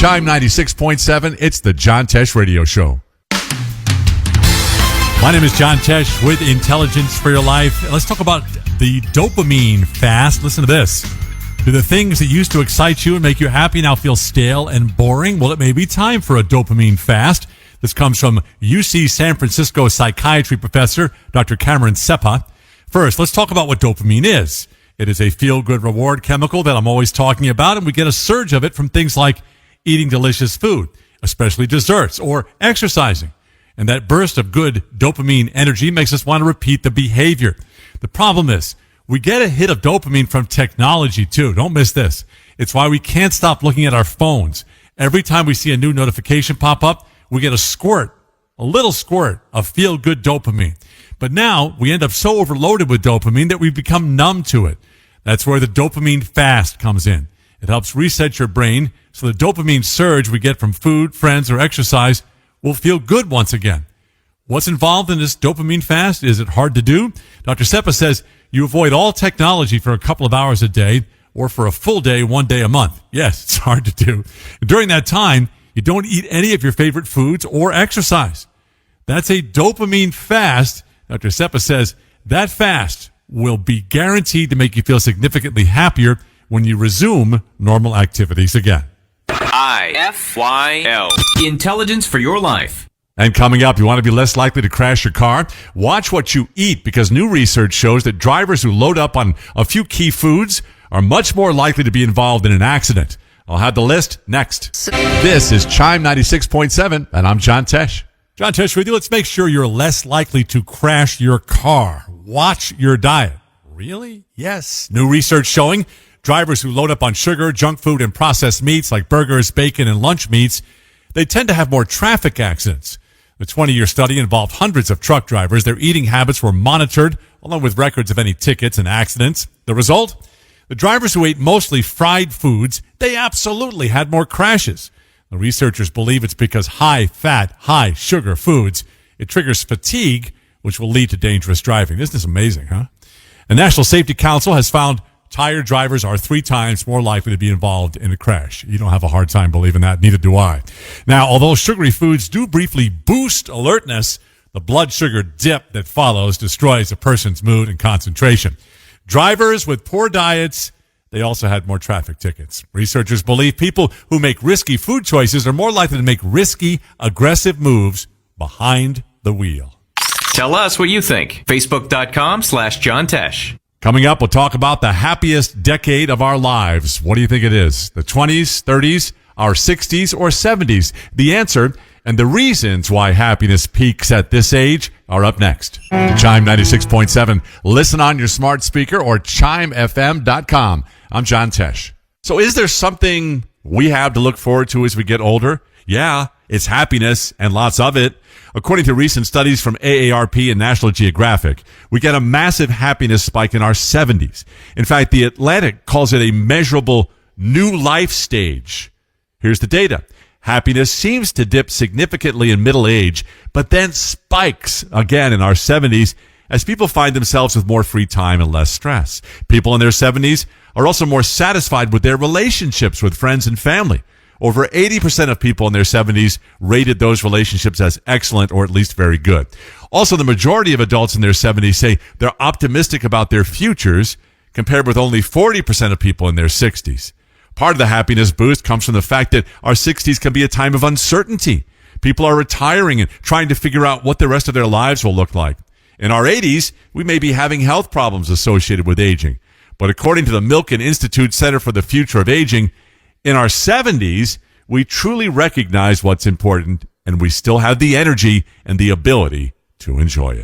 CHYM 96.7, it's the John Tesh Radio Show. My name is John Tesh with Intelligence for Your Life. Let's talk about the dopamine fast. Listen to this. Do the things that used to excite you and make you happy now feel stale and boring? Well, it may be time for a dopamine fast. This comes from UC San Francisco psychiatry professor, Dr. Cameron Seppa. First, let's talk about what dopamine is. It is a feel-good reward chemical that I'm always talking about, and we get a surge of it from things like eating delicious food, especially desserts, or exercising. And that burst of good dopamine energy makes us want to repeat the behavior. The problem is, we get a hit of dopamine from technology too. Don't miss this. It's why we can't stop looking at our phones. Every time we see a new notification pop up, we get a little squirt of feel-good dopamine. But now we end up so overloaded with dopamine that we become numb to it. That's where the dopamine fast comes in. It helps reset your brain so the dopamine surge we get from food, friends, or exercise will feel good once again. What's involved in this dopamine fast? Is it hard to do? Dr. Seppa says you avoid all technology for a couple of hours a day or for a full day, 1 day a month. Yes, it's hard to do. During that time, you don't eat any of your favorite foods or exercise. That's a dopamine fast. Dr. Seppa says that fast will be guaranteed to make you feel significantly happier when you resume normal activities again. IFYL. Intelligence for your life. And coming up, you want to be less likely to crash your car? Watch what you eat, because new research shows that drivers who load up on a few key foods are much more likely to be involved in an accident. I'll have the list next. This is CHYM 96.7, and I'm John Tesh. John Tesh with you. Let's make sure you're less likely to crash your car. Watch your diet. Really? Yes. New research showing drivers who load up on sugar, junk food, and processed meats like burgers, bacon, and lunch meats, they tend to have more traffic accidents. The 20-year study involved hundreds of truck drivers. Their eating habits were monitored, along with records of any tickets and accidents. The result? The drivers who ate mostly fried foods, they absolutely had more crashes. The researchers believe it's because high-fat, high-sugar foods, it triggers fatigue, which will lead to dangerous driving. Isn't this amazing, huh? The National Safety Council has found tired drivers are 3 times more likely to be involved in a crash. You don't have a hard time believing that. Neither do I. Now, although sugary foods do briefly boost alertness, the blood sugar dip that follows destroys a person's mood and concentration. Drivers with poor diets, they also had more traffic tickets. Researchers believe people who make risky food choices are more likely to make risky, aggressive moves behind the wheel. Tell us what you think. Facebook.com/John Tesh. Coming up, we'll talk about the happiest decade of our lives. What do you think it is? The 20s, 30s, our 60s, or 70s? The answer and the reasons why happiness peaks at this age are up next. CHYM 96.7. Listen on your smart speaker or CHYMFM.com. I'm John Tesh. So is there something we have to look forward to as we get older? Yeah, it's happiness, and lots of it. According to recent studies from AARP and National Geographic, we get a massive happiness spike in our 70s. In fact, The Atlantic calls it a measurable new life stage. Here's the data. Happiness seems to dip significantly in middle age, but then spikes again in our 70s as people find themselves with more free time and less stress. People in their 70s are also more satisfied with their relationships with friends and family. Over 80% of people in their 70s rated those relationships as excellent or at least very good. Also, the majority of adults in their 70s say they're optimistic about their futures, compared with only 40% of people in their 60s. Part of the happiness boost comes from the fact that our 60s can be a time of uncertainty. People are retiring and trying to figure out what the rest of their lives will look like. In our 80s, we may be having health problems associated with aging. But according to the Milken Institute Center for the Future of Aging, in our 70s, we truly recognize what's important, and we still have the energy and the ability to enjoy it.